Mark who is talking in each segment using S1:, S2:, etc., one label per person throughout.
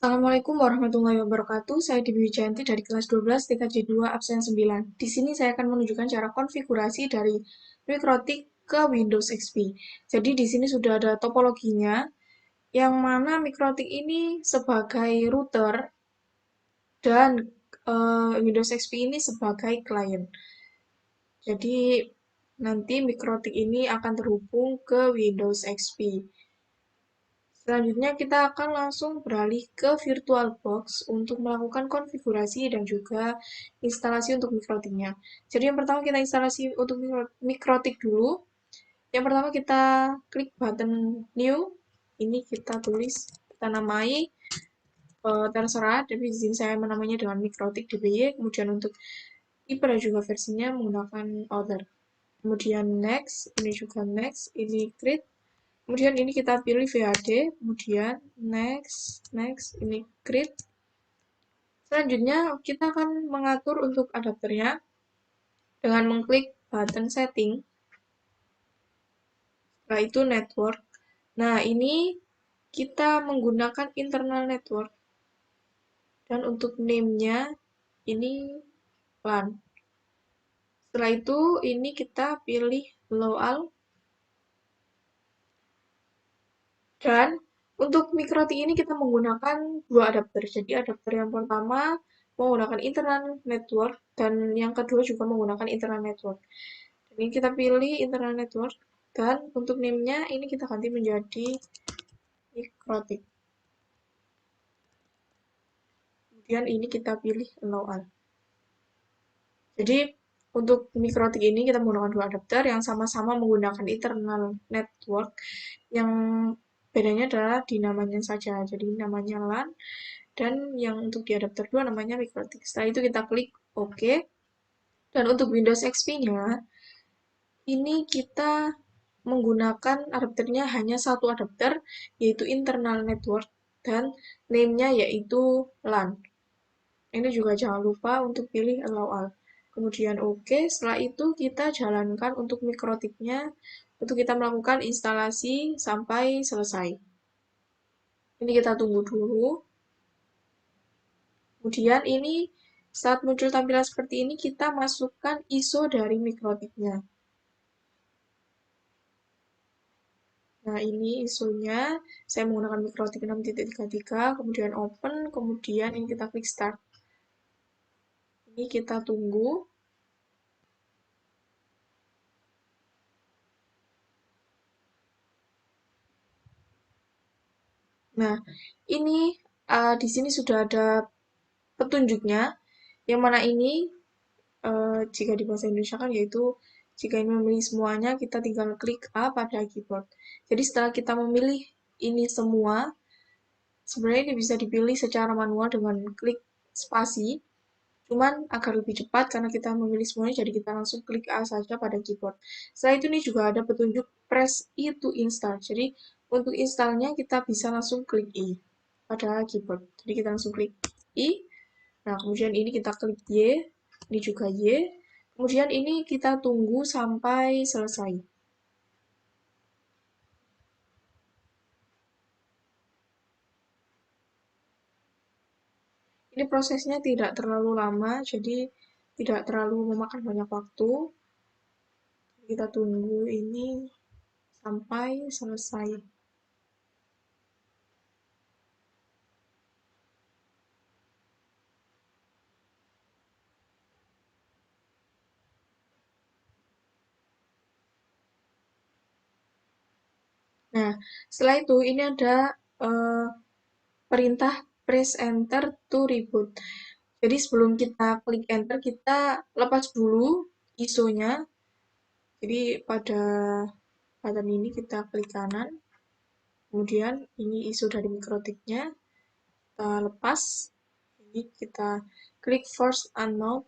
S1: Assalamualaikum warahmatullahi wabarakatuh. Saya Dewi Wijayanti dari kelas 12 TKJ 2 absen 9. Di sini saya akan menunjukkan cara konfigurasi dari Mikrotik ke Windows XP. Jadi di sini sudah ada topologinya, yang mana Mikrotik ini sebagai router dan Windows XP ini sebagai klien. Jadi nanti Mikrotik ini akan terhubung ke Windows XP. Selanjutnya kita akan langsung beralih ke VirtualBox untuk melakukan konfigurasi dan juga instalasi untuk mikrotiknya. Jadi yang pertama kita instalasi untuk mikrotik dulu. Yang pertama kita klik button New. Ini kita tulis, kita namai, terserah, tapi di sini saya menamainya dengan mikrotik DBY. Kemudian untuk tipe dan juga versinya menggunakan Other. Kemudian next, ini juga next, ini create. Kemudian ini kita pilih VHD, kemudian next, ini create. Selanjutnya kita akan mengatur untuk adapternya dengan mengklik button setting, setelah itu network. Nah, ini kita menggunakan internal network, dan untuk name-nya ini LAN. Setelah itu ini kita pilih local. Dan untuk mikrotik ini kita menggunakan dua adapter. Jadi adapter yang pertama menggunakan internal network dan yang kedua juga menggunakan internal network. Jadi kita pilih internal network dan untuk name-nya ini kita ganti menjadi mikrotik. Kemudian ini kita pilih allow all. Jadi untuk mikrotik ini kita menggunakan dua adapter yang sama-sama menggunakan internal network, yang bedanya adalah di namanya saja. Jadi namanya LAN dan yang untuk di adapter 2 namanya mikrotik. Setelah itu kita klik OK. Dan untuk Windows XP-nya, ini kita menggunakan adapternya hanya satu adapter, yaitu internal network, dan name-nya yaitu LAN. Ini juga jangan lupa untuk pilih allow all. Kemudian OK, setelah itu kita jalankan untuk mikrotiknya, untuk kita melakukan instalasi sampai selesai. Ini kita tunggu dulu. Kemudian ini saat muncul tampilan seperti ini, kita masukkan ISO dari mikrotiknya. Nah, ini ISO-nya. Saya menggunakan mikrotik 6.33, kemudian open, kemudian ini kita klik start. Ini kita tunggu. Nah, ini di sini sudah ada petunjuknya, yang mana ini jika di bahasa Indonesia kan yaitu jika ingin memilih semuanya, kita tinggal klik A pada keyboard. Jadi setelah kita memilih ini semua, sebenarnya ini bisa dipilih secara manual dengan klik spasi, cuman agar lebih cepat karena kita memilih semuanya, jadi kita langsung klik A saja pada keyboard. Setelah itu ini juga ada petunjuk press I to install. Jadi untuk installnya kita bisa langsung klik I pada keyboard. Jadi kita langsung klik I. Nah, kemudian ini kita klik Y, ini juga Y. Kemudian ini kita tunggu sampai selesai. Ini prosesnya tidak terlalu lama, jadi tidak terlalu memakan banyak waktu. Kita tunggu ini sampai selesai. Nah, setelah itu ini ada perintah press enter to reboot. Jadi sebelum kita klik enter, kita lepas dulu ISO-nya. Jadi pada button ini kita klik kanan. Kemudian ini ISO dari mikrotiknya. Kita lepas. Ini kita klik force unmount.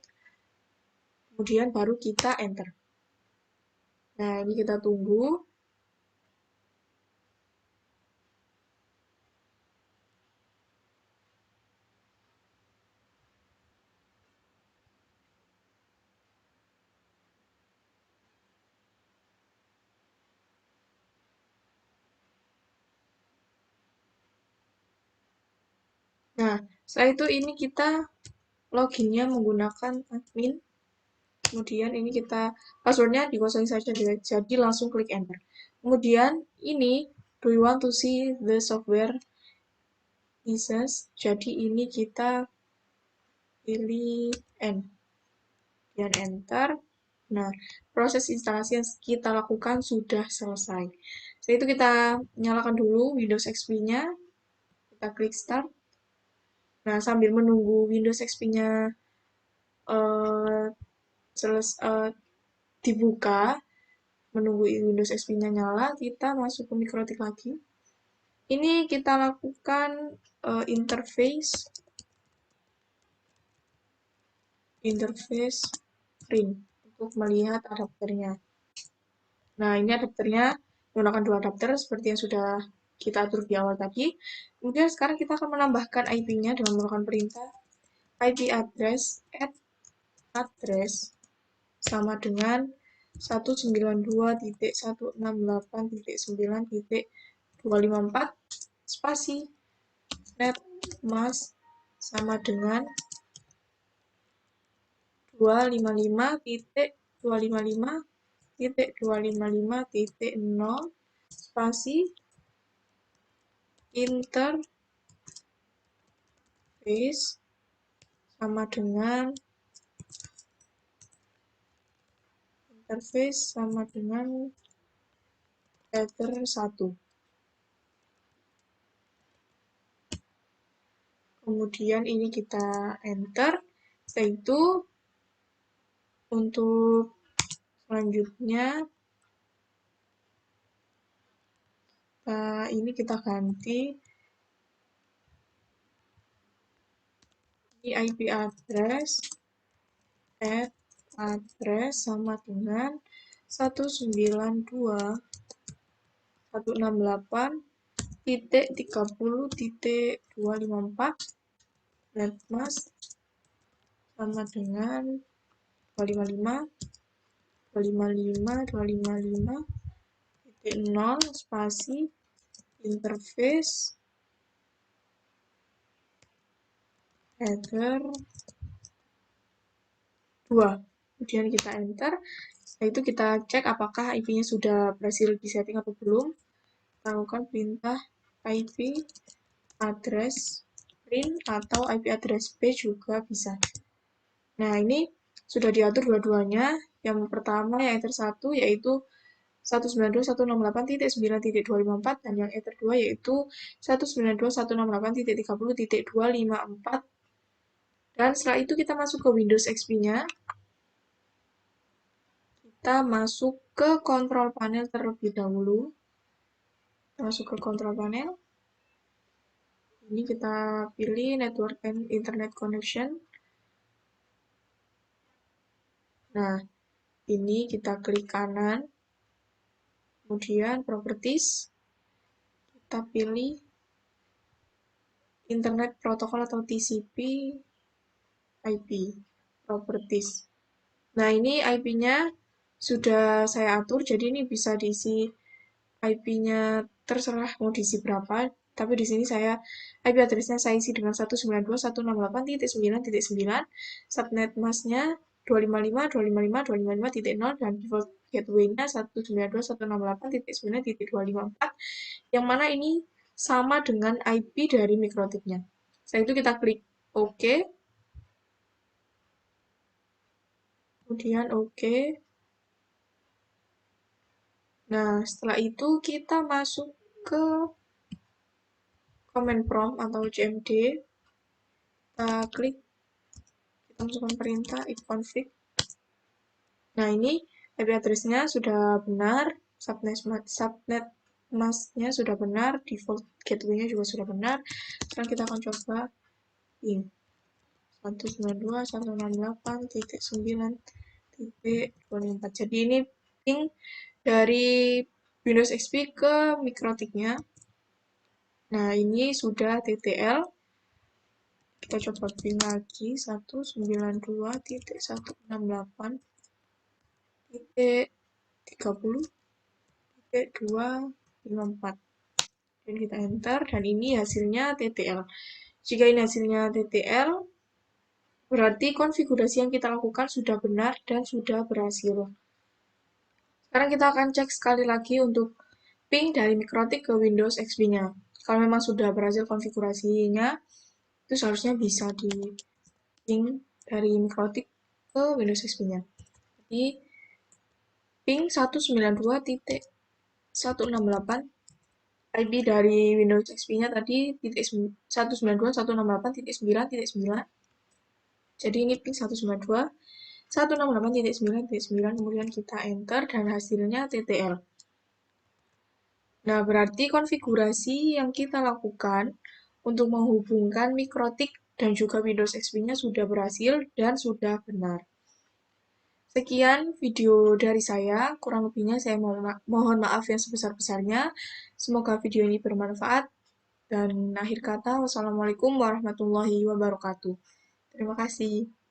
S1: Kemudian baru kita enter. Nah, ini kita tunggu. Nah, setelah itu ini kita loginnya menggunakan admin. Kemudian ini kita passwordnya dikosongin saja, jadi langsung klik enter. Kemudian ini, do you want to see the software pieces? Jadi ini kita pilih N, dan enter. Nah, proses instalasi yang kita lakukan sudah selesai. Setelah itu kita nyalakan dulu Windows XP-nya, kita klik start. Nah, sambil menunggu Windows XP-nya dibuka, menunggu Windows XP-nya nyala, kita masuk ke Mikrotik lagi. Ini kita lakukan interface print untuk melihat adapternya. Nah, ini adapternya menggunakan dua adapter seperti yang sudah kita atur di awal tadi. Kemudian sekarang kita akan menambahkan IP-nya dengan menggunakan perintah IP address address sama dengan 192.168.9.254 spasi net mas sama dengan 255.255.255.0 spasi interface sama dengan header 1. Kemudian ini kita enter. Setelah itu untuk selanjutnya ini kita ganti ini IP address address sama dengan 192.168.30.254 netmas sama dengan 255.255.255.0 spasi interface header 2. Kemudian kita enter. Setelah itu kita cek apakah IP-nya sudah berhasil disetting atau belum. Kita lakukan perintah IP address print atau IP address page juga bisa. Nah, ini sudah diatur dua-duanya. Yang pertama yang ether 1 yaitu 192.168.9.254 dan yang ether 2 yaitu 192.168.30.254. Dan setelah itu kita masuk ke Windows XP-nya. Kita masuk ke control panel terlebih dahulu. Masuk ke control panel. Ini kita pilih network and internet connection. Nah, ini kita klik kanan. Kemudian properties. Kita pilih internet protocol atau TCP IP properties. Nah, ini IP-nya sudah saya atur, jadi ini bisa diisi IP-nya terserah mau diisi berapa, tapi di sini saya IP address-nya saya isi dengan 192.168.9.9, subnet mask-nya 255.255.255.0 dan default gateway-nya 192.168.9.254, yang mana ini sama dengan IP dari Mikrotiknya. Setelah itu kita klik OK, kemudian OK. Nah, setelah itu kita masuk ke command prompt atau CMD. Kita klik, kita masukkan perintah ifconfig. Nah, ini IP address-nya sudah benar, subnet mask-nya sudah benar, default gateway-nya juga sudah benar. Sekarang kita akan coba ping 192.168.9.254. Jadi ini ping dari Windows XP ke Mikrotiknya. Nah, ini sudah TTL. Kita coba ping lagi 192.168.30.254. Dan kita enter, dan ini hasilnya TTL. Jika ini hasilnya TTL, berarti konfigurasi yang kita lakukan sudah benar dan sudah berhasil. Sekarang kita akan cek sekali lagi untuk ping dari Mikrotik ke Windows XP-nya. Kalau memang sudah berhasil konfigurasinya, itu seharusnya bisa di ping dari Mikrotik ke Windows XP-nya. Jadi ping 192.168 IP dari Windows XP-nya tadi 192.168.9.9. Jadi ini ping 192.168.9.9, kemudian kita enter dan hasilnya TTL. Nah, berarti konfigurasi yang kita lakukan untuk menghubungkan Mikrotik dan juga Windows XP-nya sudah berhasil dan sudah benar. Sekian video dari saya, kurang lebihnya saya mohon maaf yang sebesar-besarnya. Semoga video ini bermanfaat. Dan akhir kata, wassalamualaikum warahmatullahi wabarakatuh. Terima kasih.